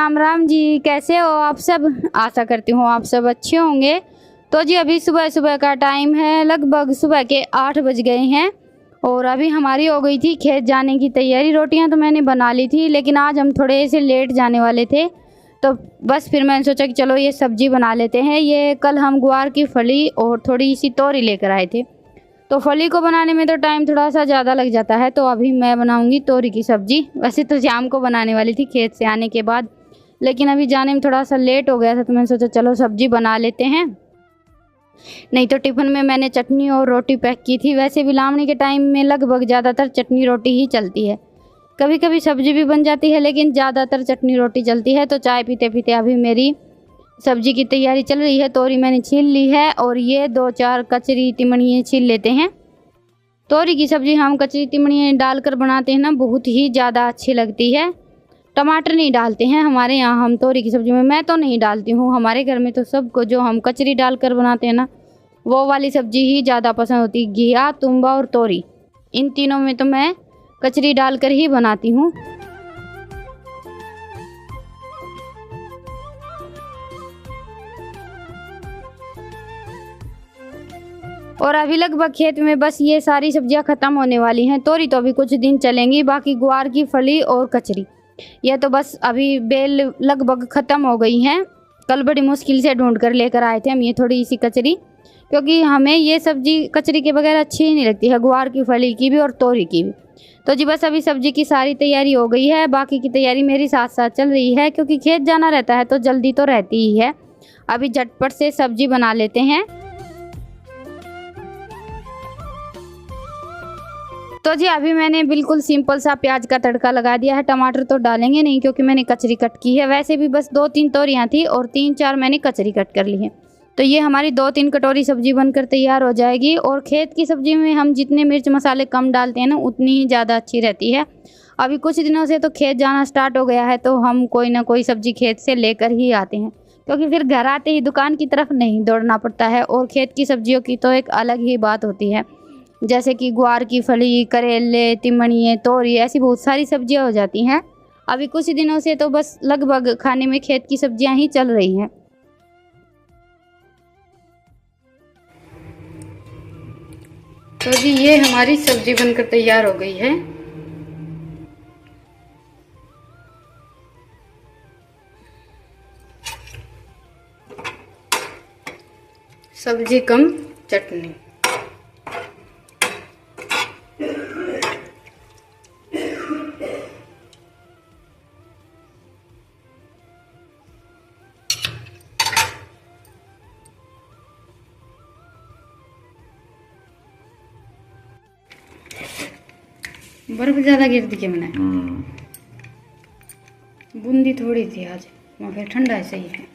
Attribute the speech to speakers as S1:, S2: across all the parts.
S1: राम राम जी, कैसे हो आप सब। आशा करती हूँ आप सब अच्छे होंगे। तो जी अभी सुबह सुबह का टाइम है, लगभग सुबह के 8 बज गए हैं और अभी हमारी हो गई थी खेत जाने की तैयारी। रोटियां तो मैंने बना ली थी, लेकिन आज हम थोड़े से लेट जाने वाले थे, तो बस फिर मैंने सोचा कि चलो ये सब्जी बना लेते हैं। ये कल हम गुआर की फली और थोड़ी सी तोरी लेकर आए थे, तो फली को बनाने में तो टाइम थोड़ा सा ज़्यादा लग जाता है। तो अभी मैं बनाऊंगी तोरी की सब्ज़ी। वैसे तो शाम को बनाने वाली थी खेत से आने के बाद, लेकिन अभी जाने में थोड़ा सा लेट हो गया था, तो मैंने सोचा चलो सब्ज़ी बना लेते हैं। नहीं तो टिफ़िन में मैंने चटनी और रोटी पैक की थी। वैसे भी लावणी के टाइम में लगभग ज़्यादातर चटनी रोटी ही चलती है, कभी कभी सब्ज़ी भी बन जाती है, लेकिन ज़्यादातर चटनी रोटी चलती है। तो चाय पीते पीते अभी मेरी सब्जी की तैयारी चल रही है। तोरी मैंने छील ली है और ये 2-4 कचरी तिमड़ियाँ छील लेते हैं। तोरी की सब्ज़ी हम कचरी तिमड़ियाँ डालकर बनाते हैं ना, बहुत ही ज़्यादा अच्छी लगती है। टमाटर नहीं डालते हैं हमारे यहाँ हम तोरी की सब्ज़ी में, मैं तो नहीं डालती हूँ। हमारे घर में तो सबको जो हम कचरी डालकर बनाते हैं ना, वो वाली सब्ज़ी ही ज़्यादा पसंद होती है। घिया, तुम्बा और तोरी, इन तीनों में तो मैं कचरी डालकर ही बनाती हूँ। और अभी लगभग खेत में बस ये सारी सब्जियां ख़त्म होने वाली हैं। तोरी तो अभी कुछ दिन चलेंगी, बाकी गुआर की फली और कचरी ये तो बस अभी बेल लगभग ख़त्म हो गई हैं। कल बड़ी मुश्किल से ढूंढ कर लेकर आए थे हम ये थोड़ी सी कचरी, क्योंकि हमें ये सब्जी कचरी के बगैर अच्छी ही नहीं लगती है, गुआर की फली की भी और तोरी की भी। तो जी बस अभी सब्जी की सारी तैयारी हो गई है, बाकी की तैयारी मेरी साथ साथ चल रही है, क्योंकि खेत जाना रहता है तो जल्दी तो रहती ही है। अभी झटपट से सब्जी बना लेते हैं। तो जी अभी मैंने बिल्कुल सिंपल सा प्याज का तड़का लगा दिया है। टमाटर तो डालेंगे नहीं, क्योंकि मैंने कचरी कट की है। वैसे भी बस 2-3 तोरियां थी और 3-4 मैंने कचरी कट कर ली है। तो ये हमारी 2-3 कटोरी सब्जी बनकर तैयार हो जाएगी। और खेत की सब्जी में हम जितने मिर्च मसाले कम डालते हैं ना, उतनी ही ज़्यादा अच्छी रहती है। अभी कुछ दिनों से तो खेत जाना स्टार्ट हो गया है, तो हम कोई ना कोई सब्जी खेत से लेकर ही आते हैं, क्योंकि फिर घर आते ही दुकान की तरफ नहीं दौड़ना पड़ता है। और खेत की सब्जियों की तो एक अलग ही बात होती है, जैसे कि गुआर की फली, करेले, तिमड़िए, तोरी, ऐसी बहुत सारी सब्जियां हो जाती हैं। अभी कुछ दिनों से तो बस लगभग खाने में खेत की सब्जियां ही चल रही हैं। तो जी ये हमारी सब्जी बनकर तैयार हो गई है। सब्जी कम चटनी। बर्फ ज्यादा गिर दी मैंने, बूंदी थोड़ी थी आज, वहाँ फिर ठंडा है, सही है।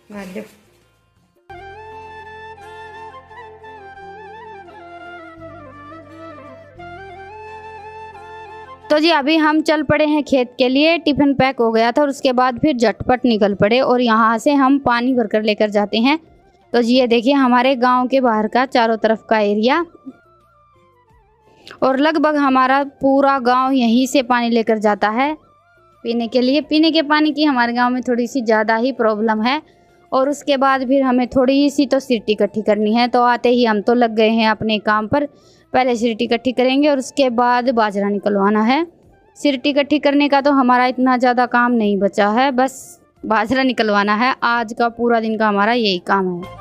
S1: गाजर तो जी अभी हम चल पड़े हैं खेत के लिए। टिफिन पैक हो गया था और उसके बाद फिर झटपट निकल पड़े, और यहाँ से हम पानी भरकर लेकर जाते हैं। तो जी ये देखिए हमारे गांव के बाहर का चारों तरफ का एरिया, और लगभग हमारा पूरा गांव यहीं से पानी लेकर जाता है पीने के लिए। पीने के पानी की हमारे गांव में थोड़ी सी ज़्यादा ही प्रॉब्लम है। और उसके बाद फिर हमें थोड़ी सी तो सिरटी इकट्ठी करनी है, तो आते ही हम तो लग गए हैं अपने काम पर। पहले सिरटी इकट्ठी करेंगे और उसके बाद बाजरा निकलवाना है। सिरटी इकट्ठी करने का तो हमारा इतना ज़्यादा काम नहीं बचा है, बस बाजरा निकलवाना है। आज का पूरा दिन का हमारा यही काम है।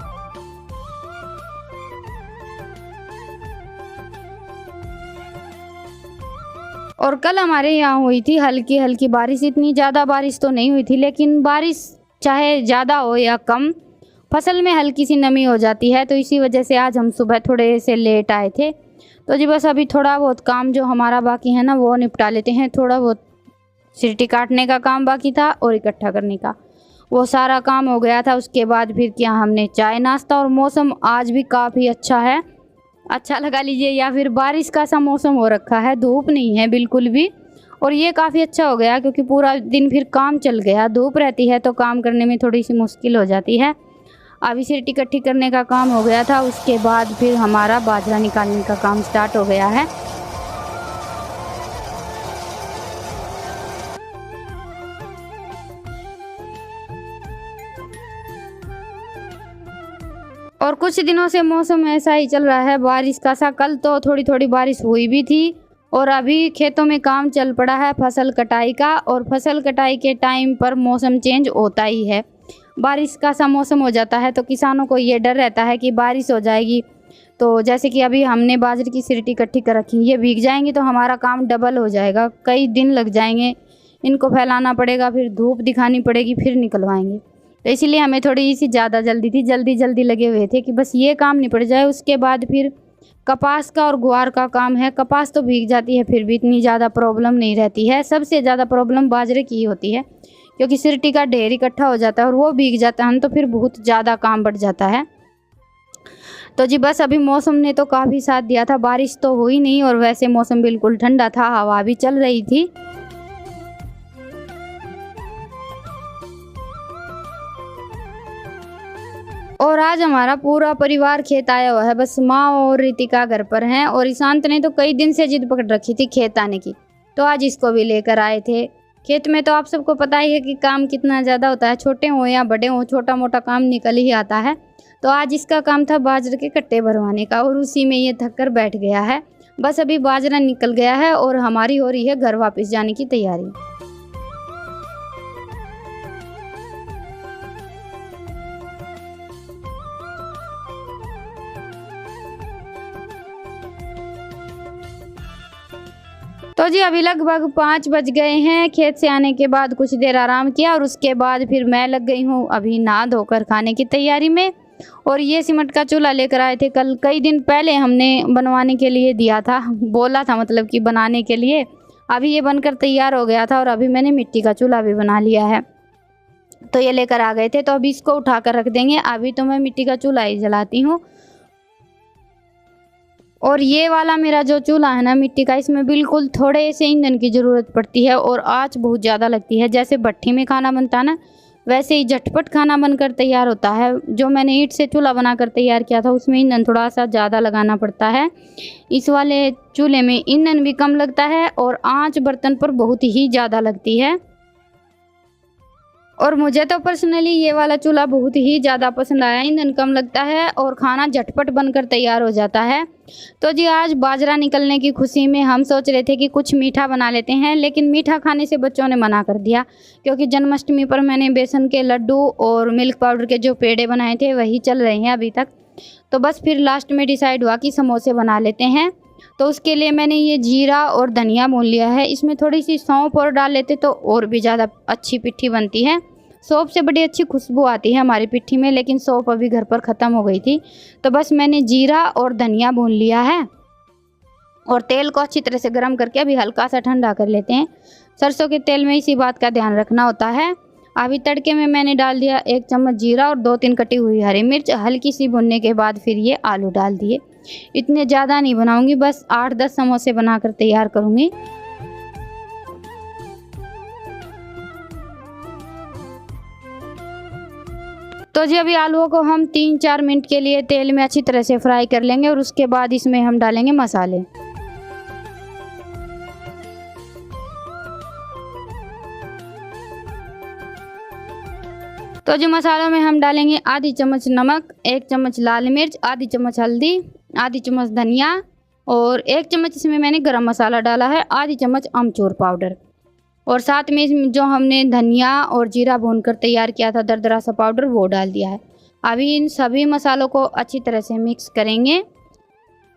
S1: और कल हमारे यहाँ हुई थी हल्की हल्की बारिश। इतनी ज़्यादा बारिश तो नहीं हुई थी, लेकिन बारिश चाहे ज़्यादा हो या कम, फसल में हल्की सी नमी हो जाती है। तो इसी वजह से आज हम सुबह थोड़े से लेट आए थे। तो जी बस अभी थोड़ा बहुत काम जो हमारा बाकी है ना, वो निपटा लेते हैं। थोड़ा बहुत सिरटी काटने का काम बाकी था और इकट्ठा करने का, वो सारा काम हो गया था। उसके बाद फिर किया हमने चाय नाश्ता। और मौसम आज भी काफ़ी अच्छा है, अच्छा लगा लीजिए, या फिर बारिश का सा मौसम हो रखा है, धूप नहीं है बिल्कुल भी। और ये काफ़ी अच्छा हो गया, क्योंकि पूरा दिन फिर काम चल गया। धूप रहती है तो काम करने में थोड़ी सी मुश्किल हो जाती है। अभी सिरटी इकट्ठी करने का काम हो गया था, उसके बाद फिर हमारा बाजरा निकालने का काम स्टार्ट हो गया है। और कुछ दिनों से मौसम ऐसा ही चल रहा है बारिश का सा। कल तो थोड़ी थोड़ी बारिश हुई भी थी और अभी खेतों में काम चल पड़ा है फसल कटाई का। और फसल कटाई के टाइम पर मौसम चेंज होता ही है, बारिश का सा मौसम हो जाता है तो किसानों को ये डर रहता है कि बारिश हो जाएगी। तो जैसे कि अभी हमने बाजरे की सिरटी इकट्ठी कर रखी, ये भीग जाएंगी तो हमारा काम डबल हो जाएगा, कई दिन लग जाएंगे, इनको फैलाना पड़ेगा, फिर धूप दिखानी पड़ेगी, फिर निकलवाएंगे। तो इसीलिए हमें थोड़ी सी ज़्यादा जल्दी थी, जल्दी लगे हुए थे कि बस ये काम निपट जाए। उसके बाद फिर कपास का और ग्वार का काम है। कपास तो भीग जाती है फिर भी इतनी ज़्यादा प्रॉब्लम नहीं रहती है, सबसे ज़्यादा प्रॉब्लम बाजरे की होती है क्योंकि सिरटी का ढेर इकट्ठा हो जाता है और वो भीग जाता है तो फिर बहुत ज़्यादा काम बढ़ जाता है। तो जी बस अभी मौसम ने तो काफ़ी साथ दिया था, बारिश तो हुई नहीं और वैसे मौसम बिल्कुल ठंडा था, हवा भी चल रही थी। और आज हमारा पूरा परिवार खेत आया हुआ है, बस माँ और रितिका घर पर हैं। और ईशांत ने तो कई दिन से जिद पकड़ रखी थी खेत आने की, तो आज इसको भी लेकर आए थे। खेत में तो आप सबको पता ही है कि काम कितना ज़्यादा होता है, छोटे हों या बड़े हों, छोटा मोटा काम निकल ही आता है। तो आज इसका काम था बाजरे के कट्टे भरवाने का और उसी में ये थक कर बैठ गया है। बस अभी बाजरा निकल गया है और हमारी हो रही है घर वापस जाने की तैयारी। तो जी अभी लगभग 5 बज गए हैं। खेत से आने के बाद कुछ देर आराम किया और उसके बाद फिर मैं लग गई हूँ अभी नहा धोकर खाने की तैयारी में। और ये सीमेंट का चूल्हा लेकर आए थे कल, कई दिन पहले हमने बनवाने के लिए दिया था, बोला था मतलब कि बनाने के लिए। अभी ये बनकर तैयार हो गया था और अभी मैंने मिट्टी का चूल्हा भी बना लिया है, तो ये लेकर आ गए थे। तो अभी इसको उठा कर रख देंगे, अभी तो मैं मिट्टी का चूल्हा ही जलाती हूँ। और ये वाला मेरा जो चूल्हा है ना मिट्टी का, इसमें बिल्कुल थोड़े से ईंधन की ज़रूरत पड़ती है और आँच बहुत ज़्यादा लगती है। जैसे भट्ठी में खाना बनता है ना, वैसे ही झटपट खाना बनकर तैयार होता है। जो मैंने ईंट से चूल्हा बनाकर तैयार किया था उसमें ईंधन थोड़ा सा ज़्यादा लगाना पड़ता है, इस वाले चूल्हे में ईंधन भी कम लगता है और आँच बर्तन पर बहुत ही ज़्यादा लगती है। और मुझे तो पर्सनली ये वाला चूल्हा बहुत ही ज़्यादा पसंद आया, ईंधन कम लगता है और खाना झटपट बनकर तैयार हो जाता है। तो जी आज बाजरा निकलने की खुशी में हम सोच रहे थे कि कुछ मीठा बना लेते हैं, लेकिन मीठा खाने से बच्चों ने मना कर दिया क्योंकि जन्माष्टमी पर मैंने बेसन के लड्डू और मिल्क पाउडर के जो पेड़े बनाए थे वही चल रहे हैं अभी तक। तो बस फिर लास्ट में डिसाइड हुआ कि समोसे बना लेते हैं। तो उसके लिए मैंने ये जीरा और धनिया भून लिया है, इसमें थोड़ी सी सौंफ और डाल लेते तो और भी ज़्यादा अच्छी पिट्ठी बनती है। सौंफ से बड़ी अच्छी खुशबू आती है हमारी पिट्ठी में, लेकिन सौंफ अभी घर पर ख़त्म हो गई थी। तो बस मैंने जीरा और धनिया भून लिया है और तेल को अच्छी तरह से गर्म करके अभी हल्का सा ठंडा कर लेते हैं। सरसों के तेल में इसी बात का ध्यान रखना होता है। अभी तड़के में मैंने डाल दिया 1 चम्मच जीरा और 2-3 कटी हुई हरी मिर्च। हल्की सी भुनने के बाद फिर ये आलू डाल दिए। इतने ज़्यादा नहीं बनाऊंगी, बस 8-10 समोसे बनाकर तैयार करूँगी। तो जी अभी आलूओं को हम 3-4 मिनट के लिए तेल में अच्छी तरह से फ्राई कर लेंगे और उसके बाद इसमें हम डालेंगे मसाले। तो जी मसालों में हम डालेंगे आधी चम्मच नमक, 1 चम्मच लाल मिर्च, आधी चम्मच हल्दी, आधी चम्मच धनिया और 1 चम्मच इसमें मैंने गरम मसाला डाला है, आधी चम्मच अमचूर पाउडर। और साथ में इसमें जो हमने धनिया और जीरा भूनकर तैयार किया था दरदरा सा पाउडर वो डाल दिया है। अभी इन सभी मसालों को अच्छी तरह से मिक्स करेंगे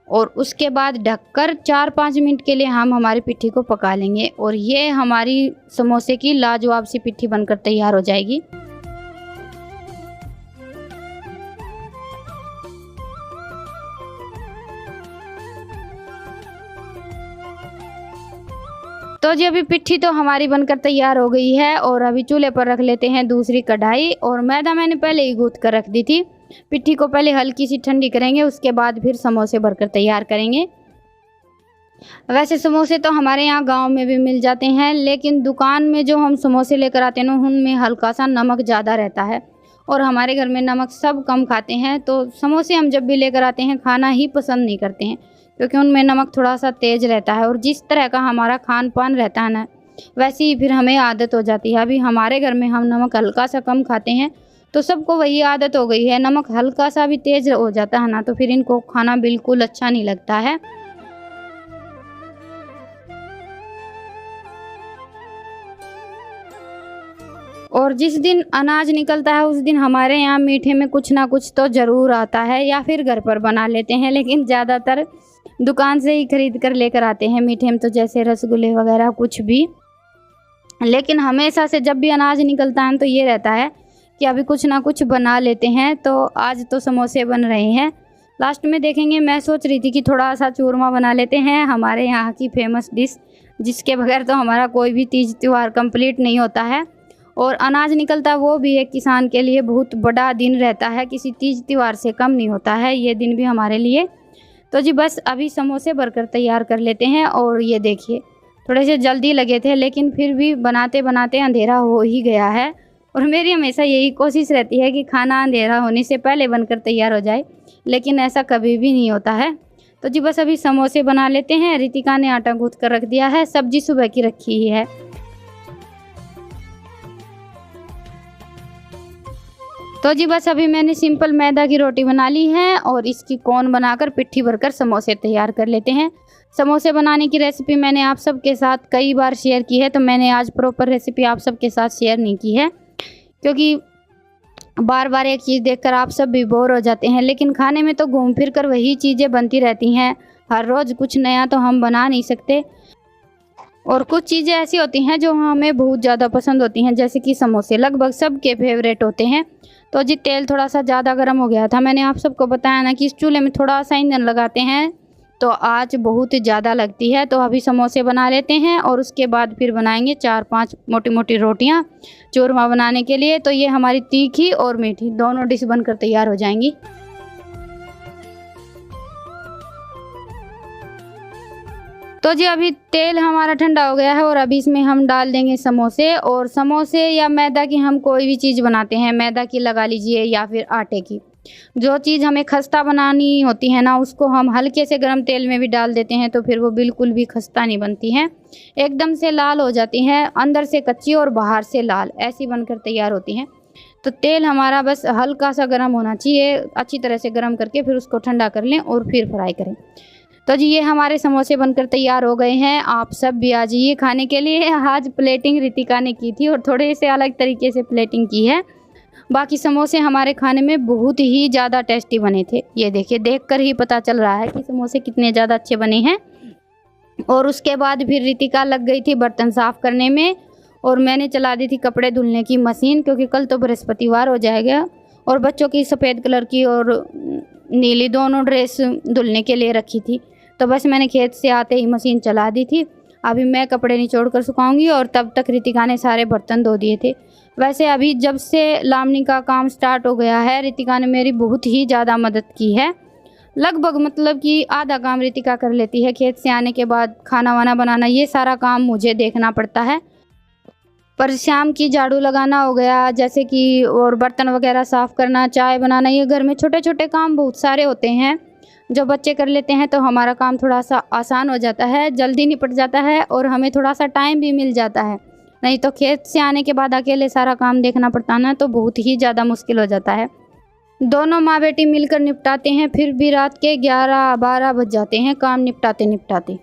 S1: और उसके बाद ढककर 4-5 मिनट के लिए हम हमारी पिट्ठी को पका लेंगे और ये हमारी समोसे की लाजवाब सी पिट्ठी बनकर तैयार हो जाएगी। तो जी अभी पिट्ठी तो हमारी बनकर तैयार हो गई है और अभी चूल्हे पर रख लेते हैं दूसरी कढ़ाई। और मैदा मैंने पहले ही गूंथ कर रख दी थी। पिट्ठी को पहले हल्की सी ठंडी करेंगे, उसके बाद फिर समोसे भरकर तैयार करेंगे। वैसे समोसे तो हमारे यहाँ गांव में भी मिल जाते हैं, लेकिन दुकान में जो हम समोसे लेकर आते हैं ना उनमें हल्का सा नमक ज़्यादा रहता है और हमारे घर में नमक सब कम खाते हैं। तो समोसे हम जब भी लेकर आते हैं खाना ही पसंद नहीं करते हैं क्योंकि उनमें नमक थोड़ा सा तेज़ रहता है और जिस तरह का हमारा खान पान रहता है ना वैसे ही फिर हमें आदत हो जाती है। अभी हमारे घर में हम नमक हल्का सा कम खाते हैं तो सबको वही आदत हो गई है, नमक हल्का सा भी तेज़ हो जाता है ना तो फिर इनको खाना बिल्कुल अच्छा नहीं लगता है। और जिस दिन अनाज निकलता है उस दिन हमारे यहाँ मीठे में कुछ ना कुछ तो ज़रूर आता है, या फिर घर पर बना लेते हैं, लेकिन ज़्यादातर दुकान से ही खरीद कर लेकर आते हैं मीठे में, तो जैसे रसगुल्ले वगैरह कुछ भी। लेकिन हमेशा से जब भी अनाज निकलता है तो ये रहता है कि अभी कुछ ना कुछ बना लेते हैं। तो आज तो समोसे बन रहे हैं, लास्ट में देखेंगे। मैं सोच रही थी कि थोड़ा सा चूरमा बना लेते हैं, हमारे यहाँ की फेमस डिश, जिसके बगैर तो हमारा कोई भी तीज त्यौहार कंप्लीट नहीं होता है। और अनाज निकलता वो भी एक किसान के लिए बहुत बड़ा दिन रहता है, किसी तीज त्यौहार से कम नहीं होता है ये दिन भी हमारे लिए। तो जी बस अभी समोसे भरकर तैयार कर लेते हैं। और ये देखिए थोड़े से जल्दी लगे थे, लेकिन फिर भी बनाते बनाते अंधेरा हो ही गया है। और मेरी हमेशा यही कोशिश रहती है कि खाना अंधेरा होने से पहले बनकर तैयार हो जाए, लेकिन ऐसा कभी भी नहीं होता है। तो जी बस अभी समोसे बना लेते हैं। रितिका ने आटा गूँथ कर रख दिया है, सब्जी सुबह की रखी ही है। तो जी बस अभी मैंने सिंपल मैदा की रोटी बना ली है और इसकी कोन बनाकर पिट्ठी भरकर समोसे तैयार कर लेते हैं। समोसे बनाने की रेसिपी मैंने आप सबके साथ कई बार शेयर की है, तो मैंने आज प्रॉपर रेसिपी आप सबके साथ शेयर नहीं की है, क्योंकि बार बार एक चीज़ देखकर आप सब भी बोर हो जाते हैं। लेकिन खाने में तो घूम फिर कर वही चीज़ें बनती रहती हैं, हर रोज़ कुछ नया तो हम बना नहीं सकते। और कुछ चीज़ें ऐसी होती हैं जो हमें बहुत ज़्यादा पसंद होती हैं, जैसे कि समोसे लगभग सबके फेवरेट होते हैं। तो जी तेल थोड़ा सा ज़्यादा गर्म हो गया था, मैंने आप सबको बताया ना कि इस चूल्हे में थोड़ा सा ईंधन लगाते हैं तो आँच बहुत ज़्यादा लगती है। तो अभी समोसे बना लेते हैं और उसके बाद फिर बनाएंगे 4-5 मोटी मोटी रोटियां चूरमा बनाने के लिए। तो ये हमारी तीखी और मीठी दोनों डिश बनकर तैयार हो जाएंगी। तो जी अभी तेल हमारा ठंडा हो गया है और अभी इसमें हम डाल देंगे समोसे। और समोसे या मैदा की हम कोई भी चीज़ बनाते हैं, मैदा की लगा लीजिए या फिर आटे की, जो चीज़ हमें खस्ता बनानी होती है ना उसको हम हल्के से गर्म तेल में भी डाल देते हैं तो फिर वो बिल्कुल भी खस्ता नहीं बनती हैं, एकदम से लाल हो जाती हैं, अंदर से कच्ची और बाहर से लाल, ऐसी बनकर तैयार होती हैं। तो तेल हमारा बस हल्का सा गर्म होना चाहिए, अच्छी तरह से गर्म करके फिर उसको ठंडा कर लें और फिर फ्राई करें। तो जी ये हमारे समोसे बनकर तैयार हो गए हैं, आप सब भी आ जाइए खाने के लिए। आज प्लेटिंग रितिका ने की थी और थोड़े से अलग तरीके से प्लेटिंग की है। बाकी समोसे हमारे खाने में बहुत ही ज़्यादा टेस्टी बने थे, ये देखिए देखकर ही पता चल रहा है कि समोसे कितने ज़्यादा अच्छे बने हैं। और उसके बाद फिर रितिका लग गई थी बर्तन साफ़ करने में और मैंने चला दी थी कपड़े धुलने की मशीन, क्योंकि कल तो बृहस्पतिवार हो जाएगा और बच्चों की सफ़ेद कलर की और नीली दोनों ड्रेस धुलने के लिए रखी थी। तो बस मैंने खेत से आते ही मशीन चला दी थी, अभी मैं कपड़े निचोड़ कर सुखाऊंगी और तब तक रितिका ने सारे बर्तन धो दिए थे। वैसे अभी जब से लामनी का काम स्टार्ट हो गया है रितिका ने मेरी बहुत ही ज़्यादा मदद की है, लगभग मतलब कि आधा काम रितिका कर लेती है। खेत से आने के बाद खाना वाना बनाना ये सारा काम मुझे देखना पड़ता है, पर शाम की झाड़ू लगाना हो गया जैसे कि, और बर्तन वगैरह साफ़ करना, चाय बनाना, ये घर में छोटे छोटे काम बहुत सारे होते हैं जो बच्चे कर लेते हैं। तो हमारा काम थोड़ा सा आसान हो जाता है, जल्दी निपट जाता है और हमें थोड़ा सा टाइम भी मिल जाता है। नहीं तो खेत से आने के बाद अकेले सारा काम देखना पड़ता है ना, तो बहुत ही ज़्यादा मुश्किल हो जाता है। दोनों माँ बेटी मिलकर निपटाते हैं, फिर भी रात के 11-12 बज जाते हैं काम निपटाते निपटाते।